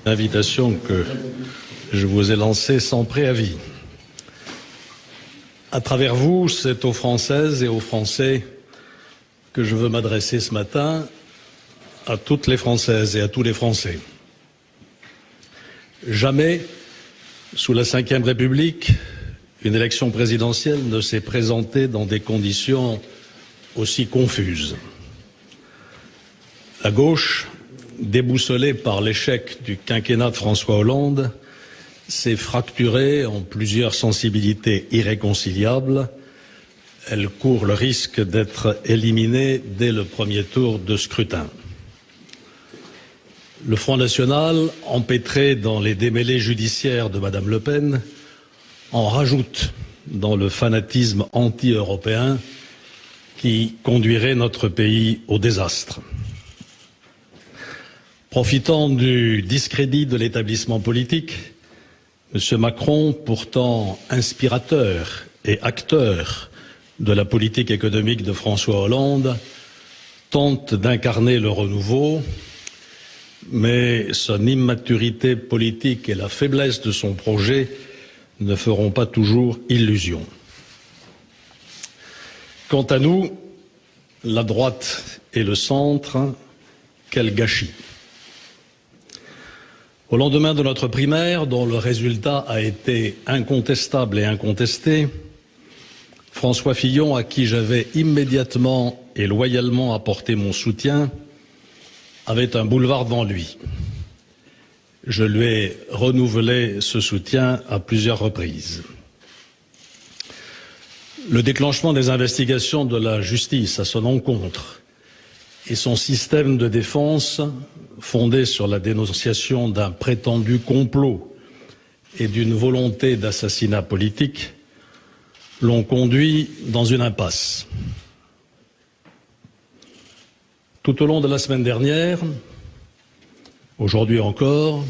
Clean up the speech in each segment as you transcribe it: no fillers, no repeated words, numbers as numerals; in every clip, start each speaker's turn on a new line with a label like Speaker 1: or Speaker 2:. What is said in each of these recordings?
Speaker 1: L'invitation que je vous ai lancée sans préavis. À travers vous, c'est aux Françaises et aux Français que je veux m'adresser ce matin, à toutes les Françaises et à tous les Français. Jamais, sous la Ve République, une élection présidentielle ne s'est présentée dans des conditions aussi confuses. La gauche, déboussolée par l'échec du quinquennat de François Hollande, s'est fracturée en plusieurs sensibilités irréconciliables. Elle court le risque d'être éliminée dès le premier tour de scrutin. Le Front national, empêtré dans les démêlés judiciaires de Madame Le Pen, en rajoute dans le fanatisme anti-européen qui conduirait notre pays au désastre. Profitant du discrédit de l'établissement politique, M. Macron, pourtant inspirateur et acteur de la politique économique de François Hollande, tente d'incarner le renouveau, mais son immaturité politique et la faiblesse de son projet ne feront pas toujours illusion. Quant à nous, la droite et le centre, quel gâchis! Au lendemain de notre primaire, dont le résultat a été incontestable et incontesté, François Fillon, à qui j'avais immédiatement et loyalement apporté mon soutien, avait un boulevard devant lui. Je lui ai renouvelé ce soutien à plusieurs reprises. Le déclenchement des investigations de la justice à son encontre et son système de défense fondé sur la dénonciation d'un prétendu complot et d'une volonté d'assassinat politique l'ont conduit dans une impasse. Tout au long de la semaine dernière, aujourd'hui encore,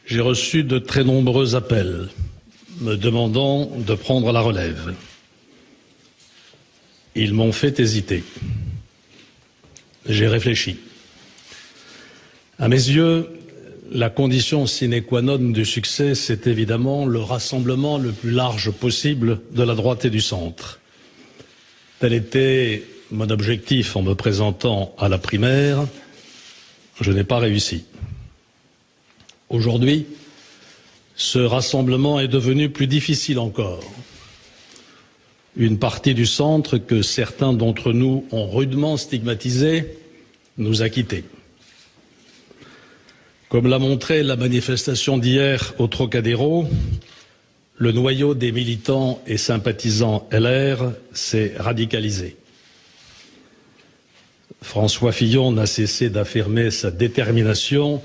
Speaker 1: j'ai reçu de très nombreux appels me demandant de prendre la relève. Ils m'ont fait hésiter. J'ai réfléchi. À mes yeux, la condition sine qua non du succès, c'est évidemment le rassemblement le plus large possible de la droite et du centre. Tel était mon objectif en me présentant à la primaire. Je n'ai pas réussi. Aujourd'hui, ce rassemblement est devenu plus difficile encore. Une partie du centre que certains d'entre nous ont rudement stigmatisé nous a quittés. Comme l'a montré la manifestation d'hier au Trocadéro, le noyau des militants et sympathisants LR s'est radicalisé. François Fillon n'a cessé d'affirmer sa détermination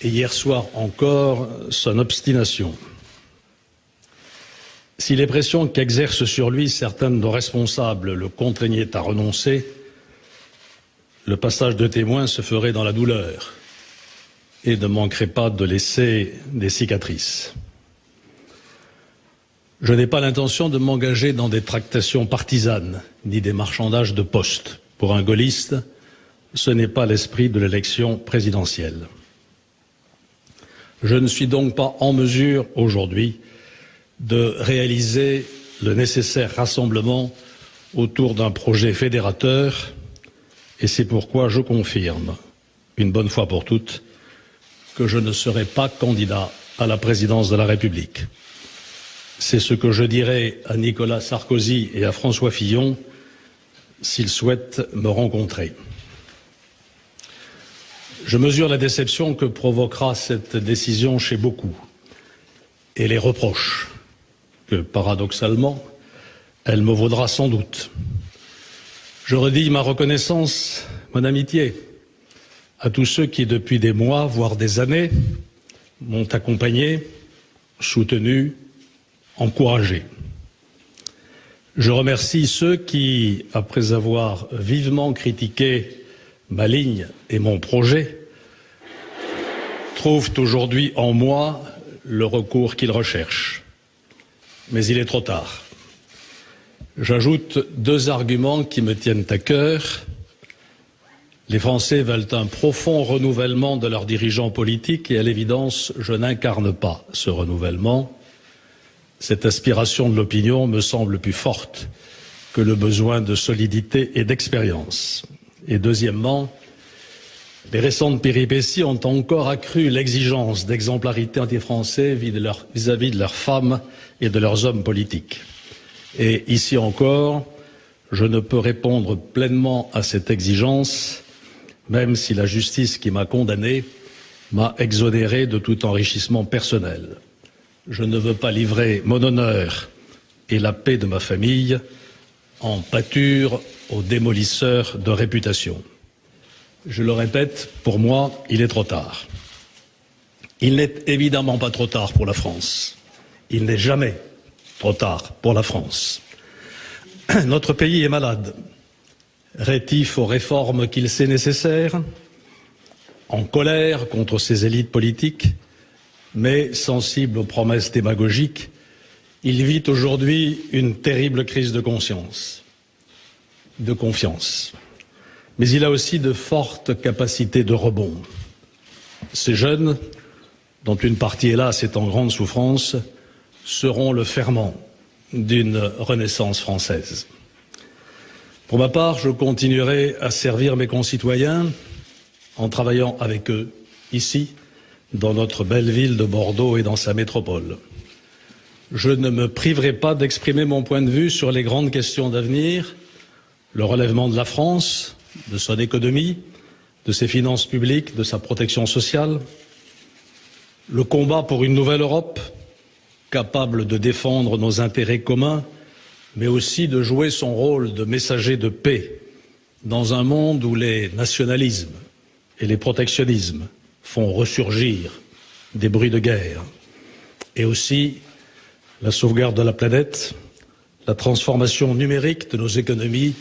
Speaker 1: et hier soir encore son obstination. Si les pressions qu'exercent sur lui certains de nos responsables le contraignaient à renoncer, le passage de témoin se ferait dans la douleur et ne manquerait pas de laisser des cicatrices. Je n'ai pas l'intention de m'engager dans des tractations partisanes, ni des marchandages de postes. Pour un gaulliste, ce n'est pas l'esprit de l'élection présidentielle. Je ne suis donc pas en mesure aujourd'hui de réaliser le nécessaire rassemblement autour d'un projet fédérateur, et c'est pourquoi je confirme, une bonne fois pour toutes, que je ne serai pas candidat à la présidence de la République. C'est ce que je dirai à Nicolas Sarkozy et à François Fillon s'ils souhaitent me rencontrer. Je mesure la déception que provoquera cette décision chez beaucoup et les reproches que, paradoxalement, elle me vaudra sans doute. Je redis ma reconnaissance, mon amitié, à tous ceux qui, depuis des mois, voire des années, m'ont accompagné, soutenu, encouragé. Je remercie ceux qui, après avoir vivement critiqué ma ligne et mon projet, trouvent aujourd'hui en moi le recours qu'ils recherchent. Mais il est trop tard. J'ajoute deux arguments qui me tiennent à cœur Les Français veulent un profond renouvellement de leurs dirigeants politiques et à l'évidence, je n'incarne pas ce renouvellement. Cette aspiration de l'opinion me semble plus forte que le besoin de solidité et d'expérience. Et deuxièmement, les récentes péripéties ont encore accru l'exigence d'exemplarité anti-français vis-à-vis de leurs femmes et de leurs hommes politiques. Et ici encore, je ne peux répondre pleinement à cette exigence, même si la justice qui m'a condamné m'a exonéré de tout enrichissement personnel. Je ne veux pas livrer mon honneur et la paix de ma famille en pâture aux démolisseurs de réputation. Je le répète, pour moi, il est trop tard. Il n'est évidemment pas trop tard pour la France. Il n'est jamais trop tard pour la France. Notre pays est malade, rétif aux réformes qu'il sait nécessaires, en colère contre ses élites politiques, mais sensible aux promesses démagogiques. Il vit aujourd'hui une terrible crise de conscience, de confiance. Mais il a aussi de fortes capacités de rebond. Ces jeunes, dont une partie, hélas, est en grande souffrance, seront le ferment d'une renaissance française. Pour ma part, je continuerai à servir mes concitoyens en travaillant avec eux, ici, dans notre belle ville de Bordeaux et dans sa métropole. Je ne me priverai pas d'exprimer mon point de vue sur les grandes questions d'avenir, le relèvement de la France, de son économie, de ses finances publiques, de sa protection sociale, le combat pour une nouvelle Europe, capable de défendre nos intérêts communs, mais aussi de jouer son rôle de messager de paix dans un monde où les nationalismes et les protectionnismes font ressurgir des bruits de guerre, et aussi la sauvegarde de la planète, la transformation numérique de nos économies,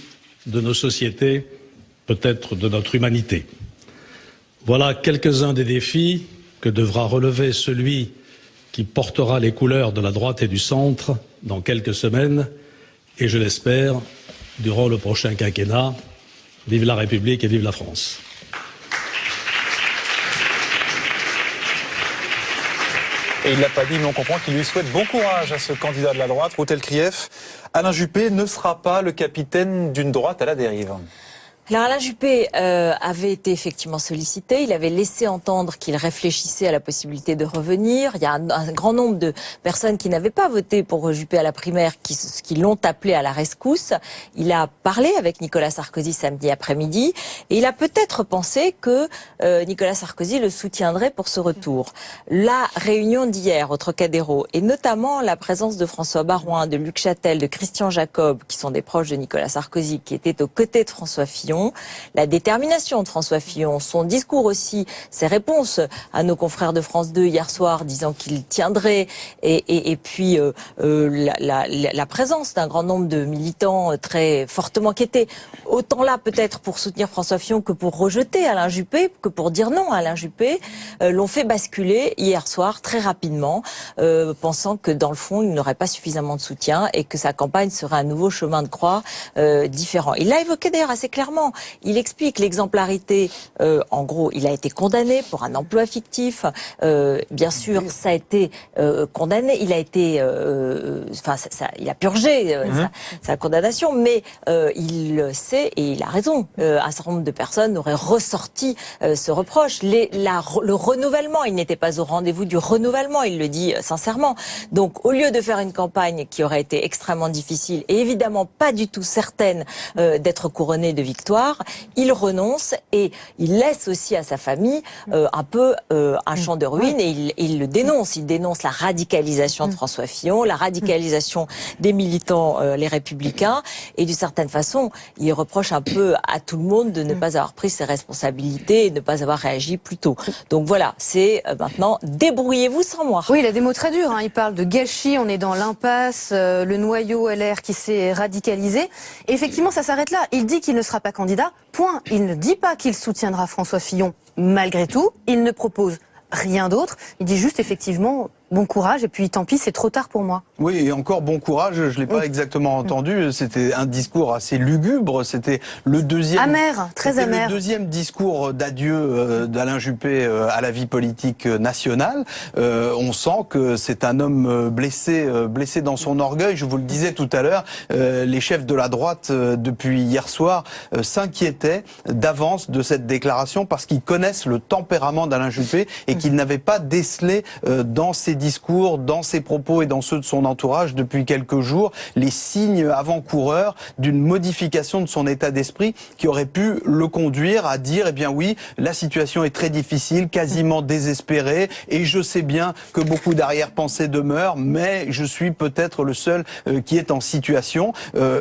Speaker 1: de nos sociétés, peut-être de notre humanité. Voilà quelques-uns des défis que devra relever celui qui portera les couleurs de la droite et du centre dans quelques semaines, et je l'espère, durant le prochain quinquennat. Vive la République et vive la France.
Speaker 2: Et il ne l'a pas dit, mais on comprend qu'il lui souhaite bon courage à ce candidat de la droite, Routel Krief. Alain Juppé ne sera pas le capitaine d'une droite à la dérive.
Speaker 3: Alors Alain Juppé avait été effectivement sollicité, il avait laissé entendre qu'il réfléchissait à la possibilité de revenir. Il y a un grand nombre de personnes qui n'avaient pas voté pour Juppé à la primaire qui l'ont appelé à la rescousse. Il a parlé avec Nicolas Sarkozy samedi après-midi et il a peut-être pensé que Nicolas Sarkozy le soutiendrait pour ce retour. La réunion d'hier au Trocadéro et notamment la présence de François Baroin, de Luc Châtel, de Christian Jacob, qui sont des proches de Nicolas Sarkozy, qui étaient aux côtés de François Fillon, la détermination de François Fillon, son discours aussi, ses réponses à nos confrères de France 2 hier soir disant qu'il tiendrait, et puis la présence d'un grand nombre de militants très fortement qui étaient autant là peut-être pour soutenir François Fillon que pour rejeter Alain Juppé, que pour dire non à Alain Juppé, l'ont fait basculer hier soir très rapidement, pensant que dans le fond il n'aurait pas suffisamment de soutien et que sa campagne serait un nouveau chemin de croix différent. Il l'a évoqué d'ailleurs assez clairement. Il explique l'exemplarité. En gros, il a été condamné pour un emploi fictif. Bien sûr, ça a été condamné. Il a été, il a purgé sa condamnation, mais il le sait et il a raison. Un certain nombre de personnes auraient ressorti ce reproche. Le renouvellement, il n'était pas au rendez-vous du renouvellement. Il le dit sincèrement. Donc, au lieu de faire une campagne qui aurait été extrêmement difficile et évidemment pas du tout certaine d'être couronnée de victoire, il renonce et il laisse aussi à sa famille un peu un champ de ruines et il le dénonce. Il dénonce la radicalisation de François Fillon, la radicalisation des militants les Républicains et d'une certaine façon, il reproche un peu à tout le monde de ne pas avoir pris ses responsabilités et de ne pas avoir réagi plus tôt. Donc voilà, c'est maintenant débrouillez-vous sans moi.
Speaker 4: Oui, il a des mots très durs. Il parle de gâchis, on est dans l'impasse, le noyau LR qui s'est radicalisé. Et effectivement, ça s'arrête là. Il dit qu'il ne sera pas candidat. Point. Il ne dit pas qu'il soutiendra François Fillon malgré tout. Il ne propose rien d'autre. Il dit juste effectivement bon courage et puis tant pis, c'est trop tard pour moi.
Speaker 5: Oui, et encore bon courage, je l'ai pas exactement entendu, c'était un discours assez lugubre, c'était le deuxième...
Speaker 4: Amer, très amer.
Speaker 5: Le deuxième discours d'adieu d'Alain Juppé à la vie politique nationale. On sent que c'est un homme blessé dans son orgueil. Je vous le disais tout à l'heure, les chefs de la droite, depuis hier soir, s'inquiétaient d'avance de cette déclaration parce qu'ils connaissent le tempérament d'Alain Juppé et qu'ils n'avaient pas décelé dans ses discours, dans ses propos et dans ceux de son entourage depuis quelques jours les signes avant-coureurs d'une modification de son état d'esprit qui aurait pu le conduire à dire eh bien oui, la situation est très difficile, quasiment désespérée et je sais bien que beaucoup d'arrière-pensées demeurent, mais je suis peut-être le seul qui est en situation.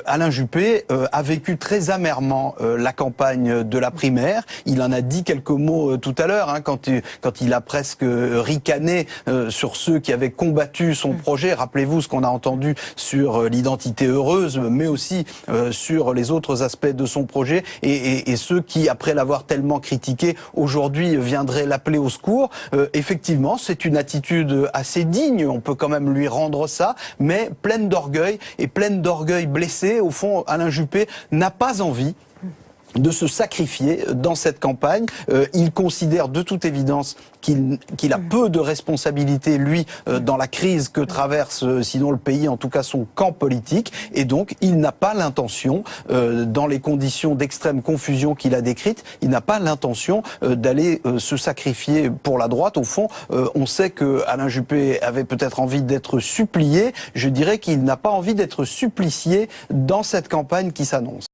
Speaker 5: Alain Juppé a vécu très amèrement la campagne de la primaire. Il en a dit quelques mots tout à l'heure quand il a presque ricané sur ceux qui avaient combattu son projet. Rappelez-vous ce qu'on a entendu sur l'identité heureuse, mais aussi sur les autres aspects de son projet et ceux qui, après l'avoir tellement critiqué, aujourd'hui viendraient l'appeler au secours. Effectivement, c'est une attitude assez digne, on peut quand même lui rendre ça, mais pleine d'orgueil et pleine d'orgueil blessé. Au fond, Alain Juppé n'a pas envie de se sacrifier dans cette campagne. Il considère de toute évidence qu'il a peu de responsabilité, lui, dans la crise que traverse, sinon le pays, en tout cas son camp politique. Et donc, il n'a pas l'intention, dans les conditions d'extrême confusion qu'il a décrites, il n'a pas l'intention d'aller se sacrifier pour la droite. Au fond, on sait que Alain Juppé avait peut-être envie d'être supplié. Je dirais qu'il n'a pas envie d'être supplicié dans cette campagne qui s'annonce.